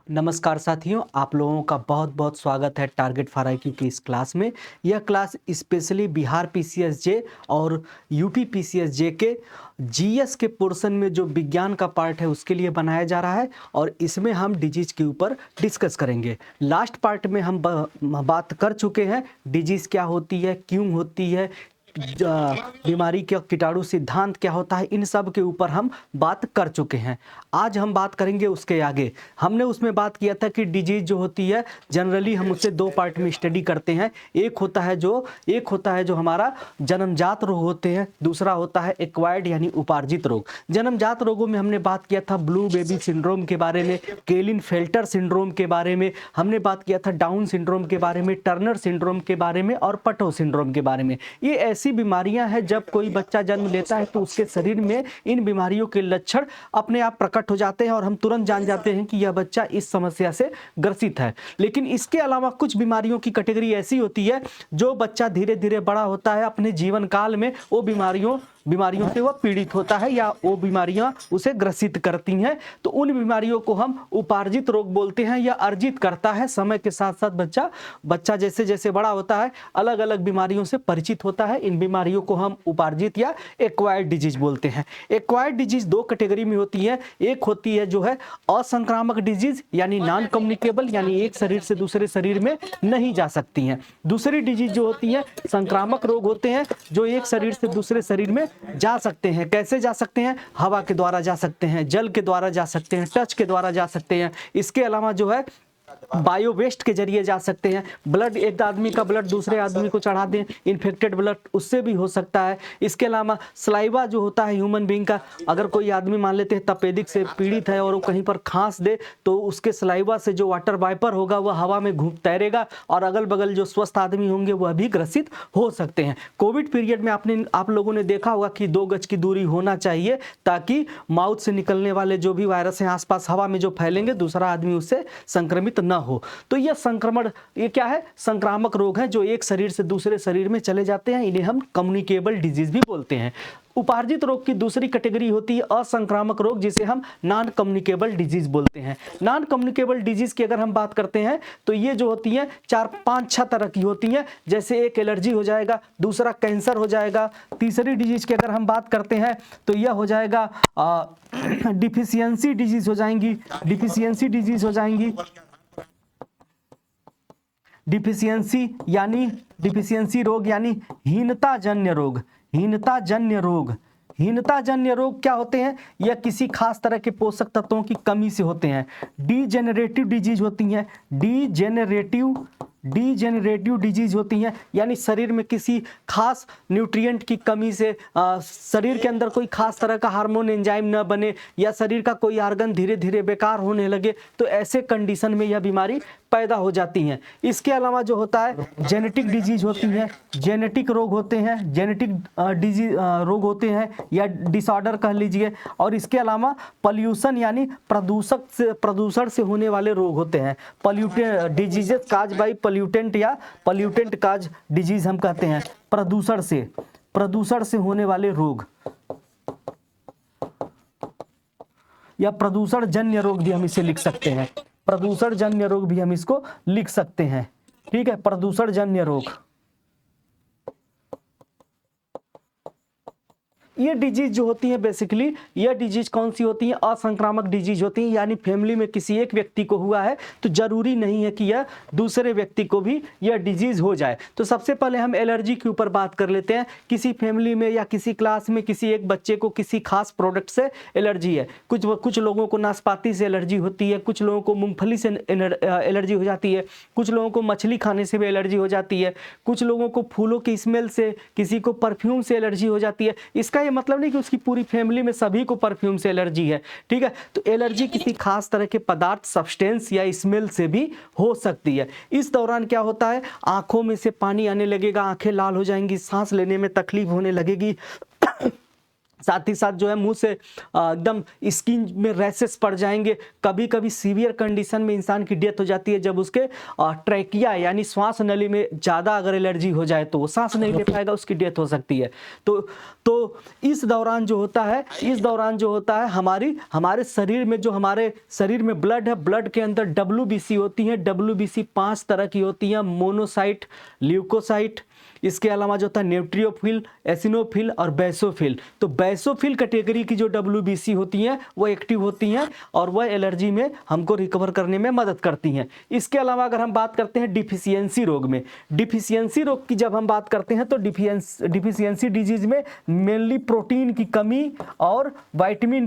नमस्कार साथियों, आप लोगों का बहुत बहुत स्वागत है टारगेट फॉर IQ की इस क्लास में। यह क्लास स्पेशली बिहार PCSJ और यूपी PCSJ के GS के पोर्शन में जो विज्ञान का पार्ट है उसके लिए बनाया जा रहा है और इसमें हम डिजीज़ के ऊपर डिस्कस करेंगे। लास्ट पार्ट में हम बात कर चुके हैं डिजीज़ क्या होती है, क्यों होती है, बीमारी का कीटाणु सिद्धांत क्या होता है, इन सब के ऊपर हम बात कर चुके हैं। आज हम बात करेंगे उसके आगे। हमने उसमें बात किया था कि डिजीज जो होती है जनरली हम उसे दो पार्ट में स्टडी करते हैं। एक होता है जो हमारा जन्मजात रोग होते हैं, दूसरा होता है एक्वायर्ड यानी उपार्जित रोग। जन्मजात रोगों में हमने बात किया था ब्लू बेबी सिंड्रोम के बारे में, केलिन फेल्टर सिंड्रोम के बारे में, हमने बात किया था डाउन सिंड्रोम के बारे में, टर्नर सिंड्रोम के बारे में और पटो सिंड्रोम के बारे में। ये ऐसी बीमारियां हैं जब कोई बच्चा जन्म लेता है तो उसके शरीर में इन बीमारियों के लक्षण अपने आप प्रकट हो जाते हैं और हम तुरंत जान जाते हैं कि यह बच्चा इस समस्या से ग्रसित है। लेकिन इसके अलावा कुछ बीमारियों की कैटेगरी ऐसी होती है जो बच्चा धीरे धीरे बड़ा होता है, अपने जीवन काल में वो बीमारियों से वह पीड़ित होता है या वो बीमारियां उसे ग्रसित करती हैं। तो उन बीमारियों को हम उपार्जित रोग बोलते हैं या अर्जित करता है। समय के साथ साथ बच्चा जैसे जैसे बड़ा होता है अलग अलग बीमारियों से परिचित होता है। इन बीमारियों को हम उपार्जित या एक्वायर्ड डिजीज बोलते हैं। एक्वायर्ड डिजीज दो कैटेगरी में होती है। एक होती है जो है असंक्रामक डिजीज यानी नॉन कम्युनिकेबल, यानी एक शरीर से दूसरे शरीर में नहीं जा सकती हैं। दूसरी डिजीज जो होती है संक्रामक रोग होते हैं जो एक शरीर से दूसरे शरीर में जा सकते हैं। कैसे जा सकते हैं? हवा के द्वारा जा सकते हैं, जल के द्वारा जा सकते हैं, टच के द्वारा जा सकते हैं। इसके अलावा जो है बायो वेस्ट के जरिए जा सकते हैं। ब्लड, एक आदमी का ब्लड दूसरे आदमी को चढ़ा दें, इन्फेक्टेड ब्लड, उससे भी हो सकता है। इसके अलावा सलाइवा जो होता है ह्यूमन बीइंग का, अगर कोई आदमी मान लेते हैं तपेदिक से पीड़ित है और वो कहीं पर खांस दे तो उसके सलाइवा से जो वाटर वाइपर होगा वह हवा में घूम तैरेगा और अगल बगल जो स्वस्थ आदमी होंगे वह भी ग्रसित हो सकते हैं। कोविड पीरियड में आप लोगों ने देखा होगा कि 2 गज की दूरी होना चाहिए ताकि माउथ से निकलने वाले जो भी वायरस हैं आसपास हवा में जो फैलेंगे दूसरा आदमी उससे संक्रमित न हो। तो यह संक्रमण, ये क्या है? संक्रामक रोग है जो एक शरीर से दूसरे शरीर में चले जाते हैं। इन्हें हम कम्युनिकेबल डिजीज भी बोलते हैं। उपार्जित रोग की दूसरी कैटेगरी होती है असंक्रामक रोग, जिसे हम नॉन कम्युनिकेबल डिजीज बोलते हैं। नॉन कम्युनिकेबल डिजीज की अगर हम बात करते हैं तो ये जो होती हैं 4-5-6 तरह की होती हैं। जैसे एक एलर्जी हो जाएगा, दूसरा कैंसर हो जाएगा, तीसरी डिजीज की अगर हम बात करते हैं तो यह हो जाएगा डिफिशियंसी डिजीज हो जाएंगी, डिफिशियंसी रोग यानी हीनताजन्य रोग क्या होते हैं? यह किसी खास तरह के पोषक तत्वों की कमी से होते हैं। डीजेनरेटिव डिजीज होती हैं, डीजेनरेटिव डिजीज होती हैं, यानी शरीर में किसी खास न्यूट्रिएंट की कमी से शरीर के अंदर कोई खास तरह का हार्मोन एंजाइम न बने या शरीर का कोई ऑर्गन धीरे धीरे बेकार होने लगे तो ऐसे कंडीशन में यह बीमारी पैदा हो जाती हैं। इसके अलावा जो होता है जेनेटिक डिजीज होती हैं, जेनेटिक रोग होते हैं, जेनेटिक रोग होते हैं या डिसऑर्डर कह लीजिए। और इसके अलावा पॉल्यूशन यानी प्रदूषण से होने वाले रोग होते हैं। डिजीजेस काज बाई पॉल्यूटेंट या पॉल्यूटेंट काज डिजीज हम कहते हैं। प्रदूषण से होने वाले रोग या प्रदूषण जन्य रोग भी हम इसे लिख सकते हैं। प्रदूषण जन्य रोग भी हम इसको लिख सकते हैं। ठीक है, प्रदूषण जन्य रोग। ये डिजीज जो होती है बेसिकली, ये डिजीज कौन सी होती है? असंक्रामक डिजीज होती है, यानी फैमिली में किसी एक व्यक्ति को हुआ है तो जरूरी नहीं है कि यह दूसरे व्यक्ति को भी यह डिजीज हो जाए। तो सबसे पहले हम एलर्जी के ऊपर बात कर लेते हैं। किसी फैमिली में या किसी क्लास में किसी एक बच्चे को किसी खास प्रोडक्ट से एलर्जी है। कुछ लोगों को नाशपाती से एलर्जी होती है, कुछ लोगों को मूंगफली से एलर्जी हो जाती है, कुछ लोगों को मछली खाने से भी एलर्जी हो जाती है, कुछ लोगों को फूलों की स्मेल से, किसी को परफ्यूम से एलर्जी हो जाती है। इसका ये मतलब नहीं कि उसकी पूरी फैमिली में सभी को परफ्यूम से एलर्जी है। ठीक है, तो एलर्जी किसी खास तरह के पदार्थ, सब्सटेंस या स्मेल से भी हो सकती है। इस दौरान क्या होता है? आंखों में से पानी आने लगेगा, आंखें लाल हो जाएंगी, सांस लेने में तकलीफ होने लगेगी, साथ ही साथ जो है मुंह से एकदम स्किन में रैशेस पड़ जाएंगे। कभी कभी सीवियर कंडीशन में इंसान की डेथ हो जाती है जब उसके ट्रैकिया यानी श्वास नली में ज़्यादा अगर एलर्जी हो जाए तो वो सांस नहीं ले पाएगा, उसकी डेथ हो सकती है। तो इस दौरान जो होता है हमारे शरीर में जो हमारे शरीर में ब्लड है, ब्लड के अंदर WBC होती है। WBC 5 तरह की होती है, मोनोसाइट, ल्यूकोसाइट, इसके अलावा जो होता है न्यूट्रियोफिल, एसिनोफिल और बेसोफिल। तो बेसोफिल कैटेगरी की जो WBC होती हैं वो एक्टिव होती हैं और वह एलर्जी में हमको रिकवर करने में मदद करती हैं। इसके अलावा अगर हम बात करते हैं डिफिशियंसी रोग में, डिफिशियंसी रोग की जब हम बात करते हैं तो डिफिशियंसी डिजीज में मेनली प्रोटीन की कमी और विटामिन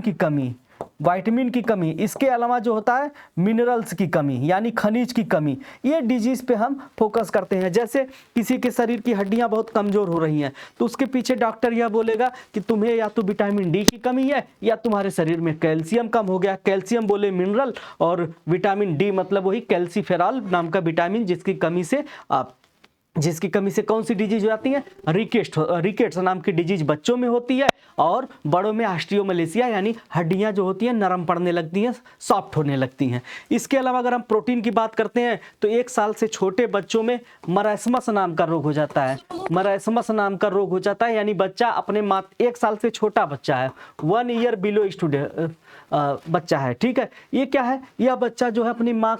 की कमी, इसके अलावा जो होता है मिनरल्स की कमी यानी खनिज की कमी, ये डिजीज पे हम फोकस करते हैं। जैसे किसी के शरीर की हड्डियां बहुत कमजोर हो रही हैं तो उसके पीछे डॉक्टर यह बोलेगा कि तुम्हें या तो विटामिन डी की कमी है या तुम्हारे शरीर में कैल्शियम कम हो गया। कैल्शियम बोले मिनरल और विटामिन डी मतलब वही कैल्सीफेरॉल नाम का विटामिन जिसकी कमी से कौन सी डिजीज हो जाती है, रिकेट्स नाम की डिजीज बच्चों में होती है और बड़ों में ऑस्टियोमलेशिया यानी हड्डियां जो होती हैं नरम पड़ने लगती हैं, सॉफ्ट होने लगती हैं। इसके अलावा अगर हम प्रोटीन की बात करते हैं तो 1 साल से छोटे बच्चों में मरास्मस नाम का रोग हो जाता है। मरास्मस नाम का रोग हो जाता है यानी बच्चा अपने 1 साल से छोटा बच्चा है, 1 ईयर बिलो स्टूडेंट बच्चा है, ठीक है। ये क्या है, यह बच्चा जो है अपनी माँ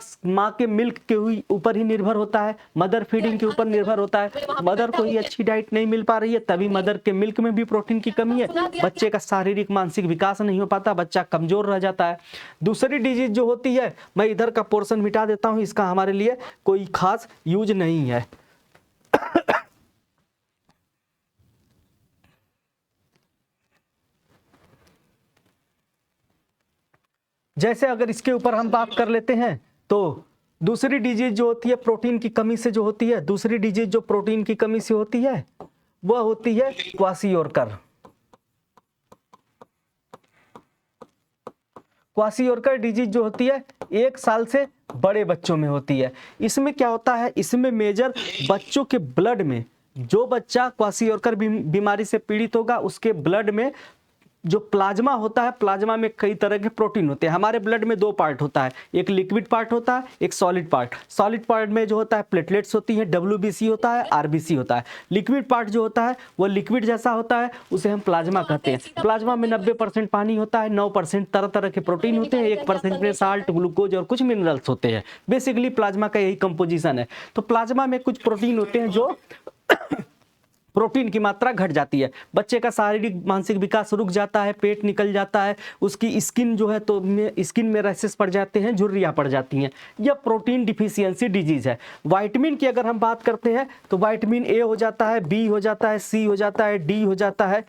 के मिल्क के ऊपर ही निर्भर होता है, मदर फीडिंग के ऊपर निर्भर होता है। मदर को ही अच्छी डाइट नहीं मिल पा रही है, तभी मदर के मिल्क में भी प्रोटीन की कमी है, बच्चे का शारीरिक मानसिक विकास नहीं हो पाता, बच्चा कमजोर रह जाता है। दूसरी डिजीज जो होती है, मैं इधर का पोर्शन मिटा देता हूं, इसका हमारे लिए कोई खास यूज नहीं है। जैसे अगर इसके ऊपर हम बात कर लेते हैं तो दूसरी डिजीज जो होती है प्रोटीन की कमी से जो होती है, दूसरी डिजीज जो प्रोटीन की कमी से होती है वह होती है क्वाशियोरकर। क्वाशियोरकर डिजीज जो होती है 1 साल से बड़े बच्चों में होती है। इसमें क्या होता है, इसमें मेजर बच्चों के ब्लड में, जो बच्चा क्वाशियोरकर बीमारी से पीड़ित होगा उसके ब्लड में जो प्लाज्मा होता है, प्लाज्मा में कई तरह के प्रोटीन होते हैं। हमारे ब्लड में 2 पार्ट होता है, एक लिक्विड पार्ट होता है, एक सॉलिड पार्ट। सॉलिड पार्ट में जो होता है प्लेटलेट्स होती हैं, WBC होता है, RBC होता है। लिक्विड पार्ट जो होता है वो लिक्विड जैसा होता है, उसे हम प्लाज्मा कहते हैं। प्लाज्मा में 90% पानी होता है, 9% तरह तरह के प्रोटीन होते हैं, 1% में साल्ट, ग्लूकोज और कुछ मिनरल्स होते हैं। बेसिकली प्लाज्मा का यही कंपोजिशन है। तो प्लाज्मा में कुछ प्रोटीन होते हैं जो प्रोटीन की मात्रा घट जाती है, बच्चे का शारीरिक मानसिक विकास रुक जाता है, पेट निकल जाता है, उसकी स्किन जो है तो स्किन में रैशेस पड़ जाते हैं, झुर्रियाँ पड़ जाती हैं। यह प्रोटीन डिफिशियंसी डिजीज है। विटामिन की अगर हम बात करते हैं तो विटामिन A हो जाता है, B हो जाता है, C हो जाता है, D हो जाता है,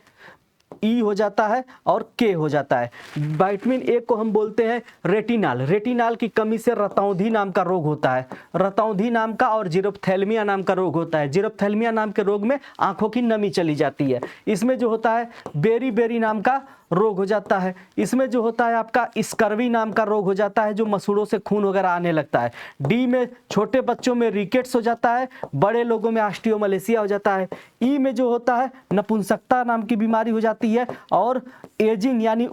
E हो जाता है और K हो जाता है। विटामिन A को हम बोलते हैं रेटिनाल। रेटिनाल की कमी से रतौंधी नाम का रोग होता है, रतौंधी नाम का, और जीरोप्थैल्मिया नाम का रोग होता है। जीरोप्थैल्मिया नाम के रोग में आंखों की नमी चली जाती है। इसमें जो होता है बेरी नाम का रोग हो जाता है। इसमें जो होता है आपका स्कर्वी नाम का रोग हो जाता है, जो मसूड़ों से खून वगैरह आने लगता है। डी में छोटे बच्चों में रिकेट्स हो जाता है, बड़े लोगों में ऑस्टियोमलेशिया हो जाता है। ई में जो होता है नपुंसकता नाम की बीमारी हो जाती है, और एजिंग यानी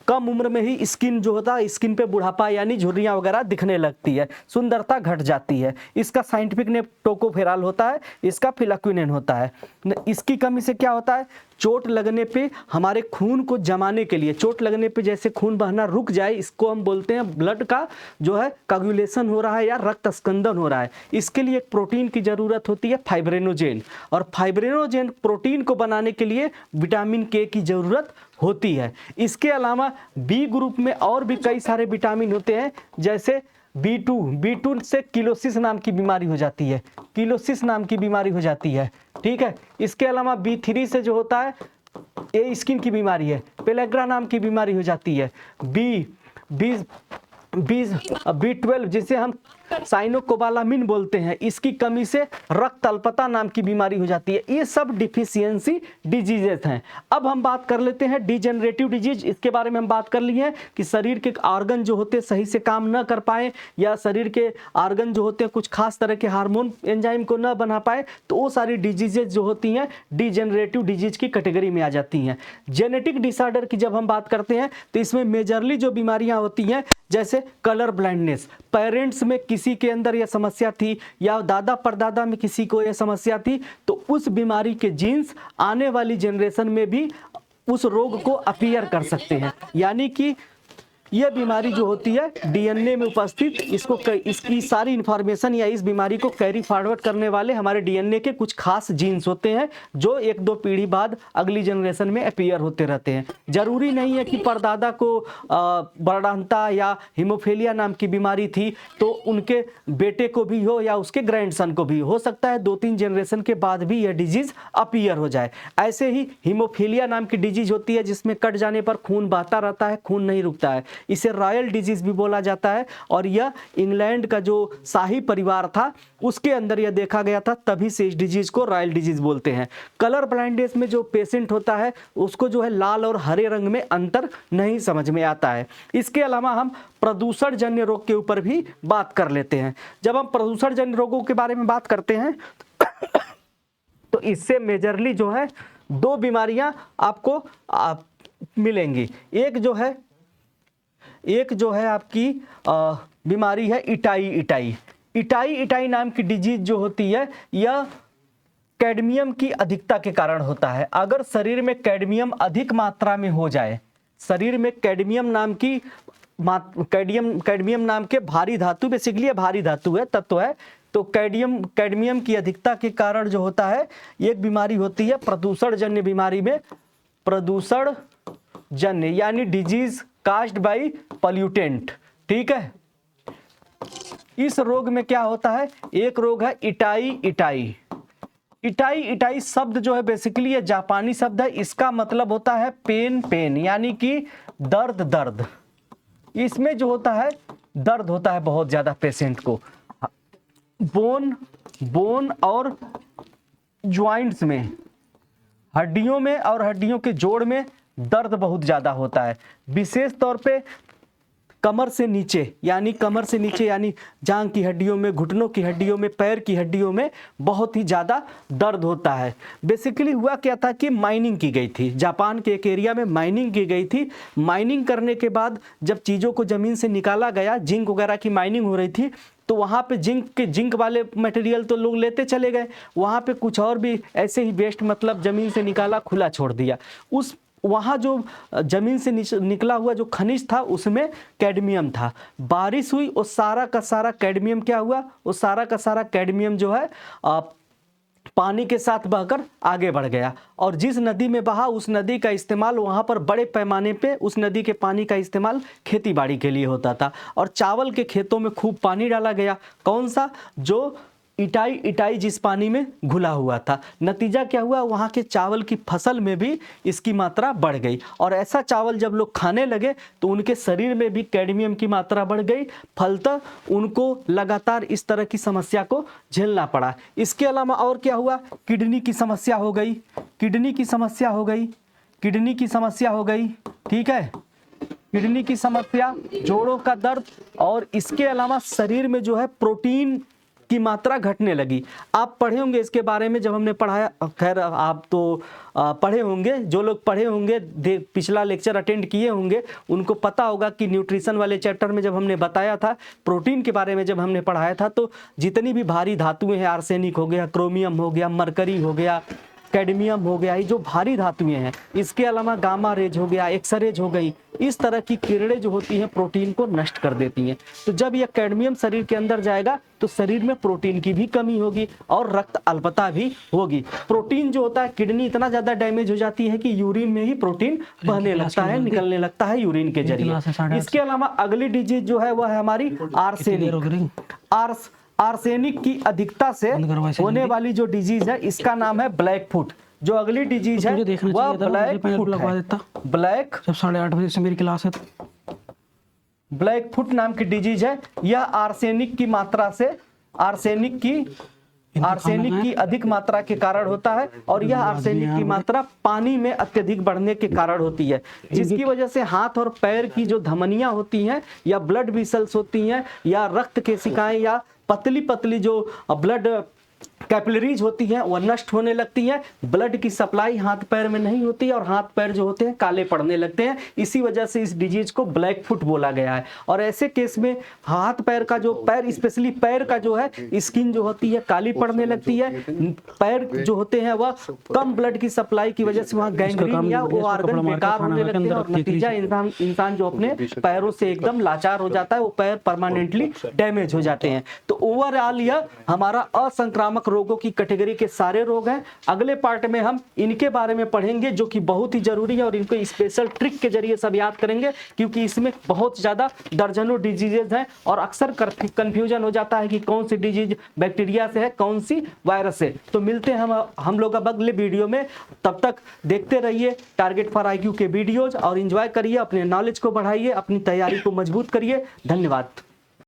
कम उम्र में ही स्किन जो होता है, स्किन पे बुढ़ापा यानी झुर्रियाँ वगैरह दिखने लगती है, सुंदरता घट जाती है। इसका साइंटिफिक नेम टोकोफेराल होता है, इसका फिलाक्विनिन होता है। इसकी कमी से क्या होता है, चोट लगने पे हमारे खून को जमाने के लिए, चोट लगने पे जैसे खून बहना रुक जाए, इसको हम बोलते हैं ब्लड का जो है कोगुलेशन हो रहा है या रक्त स्कंदन हो रहा है। इसके लिए एक प्रोटीन की जरूरत होती है फाइब्रिनोजेन, और फाइब्रिनोजेन प्रोटीन को बनाने के लिए विटामिन K की जरूरत होती है। इसके अलावा बी ग्रुप में और भी कई सारे विटामिन होते हैं, जैसे B2 से किलोसिस नाम की बीमारी हो जाती है, किलोसिस नाम की बीमारी हो जाती है, ठीक है। इसके अलावा B3 से जो होता है ये स्किन की बीमारी है, पेलेग्रा नाम की बीमारी हो जाती है। B12 जिसे हम साइनोकोबालामिन बोलते हैं, इसकी कमी से रक्त अल्पता नाम की बीमारी हो जाती है। ये सब डिफिशियंसी डिजीजेस हैं। अब हम बात कर लेते हैं डिजेनरेटिव डिजीज। इसके बारे में हम बात कर लिए हैं कि शरीर के ऑर्गन जो होते हैं सही से काम न कर पाए, या शरीर के ऑर्गन जो होते हैं कुछ खास तरह के हार्मोन एंजाइम को न बना पाए, तो वो सारी डिजीजेज जो होती हैं डिजेनरेटिव डिजीज की कैटेगरी में आ जाती हैं। जेनेटिक डिसऑर्डर की जब हम बात करते हैं तो इसमें मेजरली जो बीमारियां होती हैं, जैसे कलर ब्लाइंडनेस, पेरेंट्स में किसी के अंदर यह समस्या थी या दादा परदादा में किसी को यह समस्या थी, तो उस बीमारी के जीन्स आने वाली जनरेशन में भी उस रोग को अपीयर कर सकते हैं। यानी कि यह बीमारी जो होती है डीएनए में उपस्थित, इसकी सारी इंफॉर्मेशन या इस बीमारी को कैरी फॉरवर्ड करने वाले हमारे डीएनए के कुछ खास जीन्स होते हैं, जो एक दो पीढ़ी बाद अगली जनरेशन में अपीयर होते रहते हैं। जरूरी नहीं है कि परदादा को बर्डानता या हीमोफीलिया नाम की बीमारी थी तो उनके बेटे को भी हो या उसके ग्रैंडसन को भी हो सकता है 2-3 जनरेशन के बाद भी यह डिजीज अपीयर हो जाए। ऐसे ही हीमोफीलिया नाम की डिजीज होती है जिसमें कट जाने पर खून बहता रहता है, खून नहीं रुकता है, इसे रॉयल डिजीज भी बोला जाता है। और यह इंग्लैंड का जो शाही परिवार था उसके अंदर यह देखा गया था, तभी से इस डिजीज को रॉयल डिजीज बोलते हैं। कलर ब्लाइंडनेस में जो पेशेंट होता है उसको जो है लाल और हरे रंग में अंतर नहीं समझ में आता है। इसके अलावा हम प्रदूषण जन्य रोग के ऊपर भी बात कर लेते हैं। जब हम प्रदूषण जन्य रोगों के बारे में बात करते हैं तो इससे मेजरली जो है 2 बीमारियां आपको मिलेंगी। एक जो है आपकी बीमारी है इटाई नाम की डिजीज जो होती है, यह कैडमियम की अधिकता के कारण होता है। अगर शरीर में कैडमियम अधिक मात्रा में हो जाए, शरीर में कैडमियम नाम के भारी धातु, बेसिकली भारी धातु है, तत्व है, तो कैडमियम की अधिकता के कारण जो होता है एक बीमारी होती है प्रदूषण जन्य बीमारी में, प्रदूषण जन्य यानी डिजीज कास्ड बाय पॉल्यूटेंट। ठीक है, इस रोग में क्या होता है, एक रोग है इटाई शब्द जो है बेसिकली ये जापानी शब्द है, इसका मतलब होता है पेन यानी कि दर्द। इसमें जो होता है दर्द होता है बहुत ज्यादा पेशेंट को, बोन और ज्वाइंट्स में, हड्डियों में और हड्डियों के जोड़ में दर्द बहुत ज़्यादा होता है। विशेष तौर पे कमर से नीचे यानी जांघ की हड्डियों में, घुटनों की हड्डियों में, पैर की हड्डियों में बहुत ही ज़्यादा दर्द होता है। बेसिकली हुआ क्या था कि माइनिंग की गई थी, जापान के एक एरिया में माइनिंग की गई थी। माइनिंग करने के बाद जब चीज़ों को ज़मीन से निकाला गया, जिंक वगैरह की माइनिंग हो रही थी, तो वहाँ पे जिंक वाले मटेरियल तो लोग लेते चले गए, वहाँ पे कुछ और भी ऐसे ही वेस्ट मतलब ज़मीन से निकाला, खुला छोड़ दिया। वहाँ जो जमीन से निकला हुआ जो खनिज था उसमें कैडमियम था। बारिश हुई, वो सारा का सारा कैडमियम क्या हुआ, वो सारा का सारा कैडमियम जो है पानी के साथ बहकर आगे बढ़ गया, और जिस नदी में बहा उस नदी का इस्तेमाल वहाँ पर बड़े पैमाने पे उस नदी के पानी का इस्तेमाल खेती बाड़ी के लिए होता था, और चावल के खेतों में खूब पानी डाला गया। कौन सा, जो इटाई जिस पानी में घुला हुआ था। नतीजा क्या हुआ, वहाँ के चावल की फसल में भी इसकी मात्रा बढ़ गई, और ऐसा चावल जब लोग खाने लगे तो उनके शरीर में भी कैडमियम की मात्रा बढ़ गई, फलतः उनको लगातार इस तरह की समस्या को झेलना पड़ा। इसके अलावा और क्या हुआ, किडनी की समस्या हो गई, ठीक है, किडनी की समस्या, जोड़ों का दर्द, और इसके अलावा शरीर में जो है प्रोटीन की मात्रा घटने लगी। आप पढ़े होंगे इसके बारे में जब हमने पढ़ाया, खैर आप तो पढ़े होंगे, जो लोग पढ़े होंगे पिछला लेक्चर अटेंड किए होंगे उनको पता होगा कि न्यूट्रिशन वाले चैप्टर में जब हमने बताया था, प्रोटीन के बारे में जब हमने पढ़ाया था, तो जितनी भी भारी धातुएं हैं, आर्सेनिक हो गया, क्रोमियम हो गया, मरकरी हो गया, कैडमियम हो गया, ये जो भारी धातुएं हैं, इसके अलावा गामा रेज हो गया, एक्सरेज हो गई, इस तरह की किरणें जो होती हैं प्रोटीन को नष्ट कर देती हैं। तो जब यह कैडमियम शरीर के अंदर जाएगा तो शरीर में प्रोटीन की भी कमी होगी और रक्त अल्पता भी होगी। प्रोटीन जो होता है, किडनी इतना ज्यादा डैमेज हो जाती है कि यूरिन में ही प्रोटीन बहने लगता है, निकलने लगता है यूरिन के जरिए। इसके अलावा अगली डिजीज जो है वह है हमारी आर्सेनिक की अधिकता से होने वाली जो डिजीज है, इसका नाम है ब्लैक फुट। जो अगली डिजीज है वह ब्लैक फुट है। ब्लैक, जब 8:30 बजे से मेरी क्लास है ब्लैक फुट नाम की डिजीज है। यह आर्सेनिक की अधिक मात्रा के कारण होता है और यह आर्सेनिक की मात्रा पानी में अत्यधिक बढ़ने के कारण होती है, जिसकी वजह से हाथ और पैर की जो धमनियां होती हैं या ब्लड वेसल्स होती हैं या रक्त केशिकाएं या पतली पतली जो ब्लड कैपिलरीज होती हैं वह नष्ट होने लगती हैं। ब्लड की सप्लाई हाथ पैर में नहीं होती है और हाथ पैर जो होते हैं काले पड़ने लगते हैं। इसी वजह से इस डिजीज को ब्लैक फुट बोला गया है। और ऐसे केस में हाथ पैर का जो स्पेशली पैर का जो है स्किन जो होती है काली पड़ने लगती है। पैर जो होते हैं वह कम ब्लड की सप्लाई की वजह से वहाँ गैंग्रीन या वो ऑर्गन बेकार होने लगते हैं और नतीजा इंसान जो अपने पैरों से एकदम लाचार हो जाता है, वो पैर परमानेंटली डैमेज हो जाते हैं। तो ओवरऑल यह हमारा असंक्रामक रोगों की कैटेगरी के सारे रोग हैं। अगले पार्ट में हम इनके बारे में पढ़ेंगे जो कि बहुत ही जरूरी है और इनको स्पेशल ट्रिक के जरिए सब याद करेंगे, क्योंकि इसमें बहुत ज्यादा दर्जनों डिजीजेज हैं और अक्सर कंफ्यूजन हो जाता है कि कौन सी डिजीज बैक्टीरिया से है, कौन सी वायरस से। तो मिलते हैं हम लोग अब अगले वीडियो में। तब तक देखते रहिए टारगेट फॉर IQ के वीडियोज और एंजॉय करिए, अपने नॉलेज को बढ़ाइए, अपनी तैयारी को मजबूत करिए। धन्यवाद।